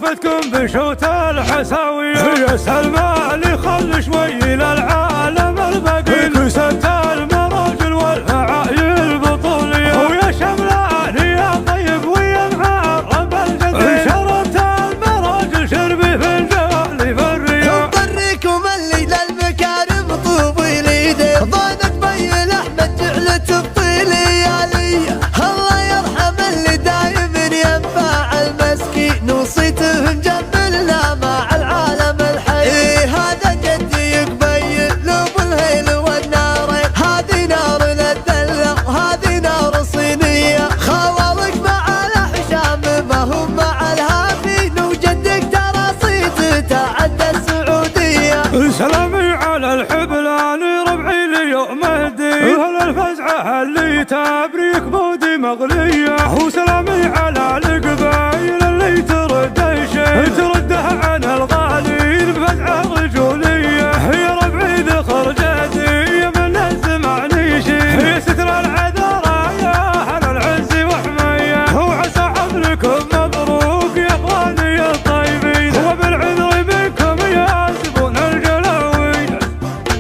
وقفتكم بشوت الحساوية يا سلمى اللي خل شوي للعالم الباقي كسبت المراجل والفعايل بطولية ويا شملاني يا طيب ويا معرب الجديد شربت المراجل شربي في الجوال برية طريكم الليلة المكارم طوبي ليدي ضانك بين احمد جعلت بطيلي يا لي الله يرحم اللي دايم ينفع المسكين وصيته مجملنا مع العالم الحي هذا جدي يبين له بالهيل والنارين هذه نار للدلة وهذه نار صينية خوالك مع الأحشام ما هم مع الهافين وجدك ترى صيته تعدى السعودية سلامي على الحبلاني ربعي اليوم اهدي اهل الفزعة اللي تبريك بودي مغلية وسلامي على القبايل اللي ترد شيء ترده عن الغالي بفزعة رجولية يا ربعي ذخر جدي من الزمان شيء يا ستر العذارى يا اهل العز وحمية وعسى عمركم مبروك يا اخواني الطيبين وبالعذر منكم يا زبون الجلاوي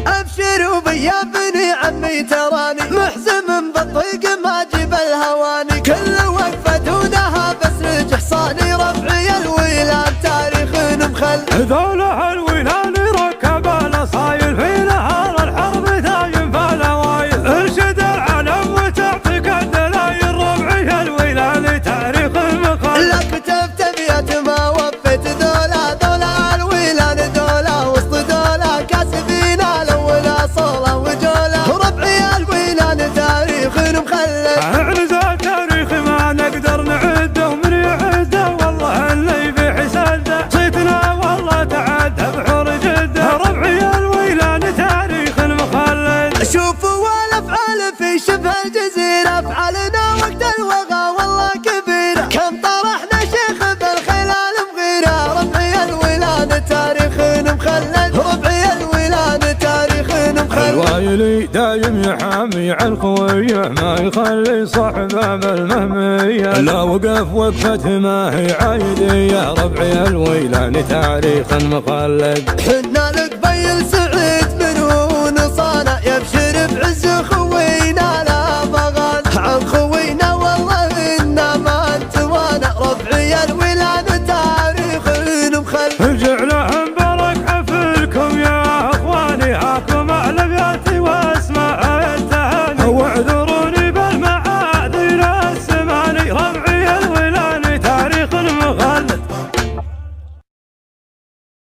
ابشروا بيا بني عمي تراني محزم بالطيق ما جيب الهواني كل وقفة دونها بس رجح صاني ربعي الويلان تاريخ مخل ذولا الويلان ركب الاصايل في نهار الحرب تايم فالاوايل ارشد العلم وتعطيك الدلايل ربعي الويلان تاريخ المخل لا كتبت ابيات ما وفيت ذولا الويلان ذولا وسط ذولا كاسبين الاولى صولا وجولا ربعي الويلان تاريخ مخلد اعنز التاريخ ما نقدر نعده ومن يعده والله اللي في حسده صيتنا والله تعدى بحور جده ربعي الويلان تاريخ المخلد شوفوا والافعال في شبه الجزيره افعالنا وقت الوغى والله كبيره كم طرحنا شيخ بالخلال مغيره ربعي الويلان تاريخ مخلد ربعي الويلان تاريخ مخلد الوايلي دايم يحامي عن خويه ما يخلي صاحبه بالمهميه لا وقف وقفته ما هي عايديه ربعي الويلان تاريخ مخلد حنا لك بين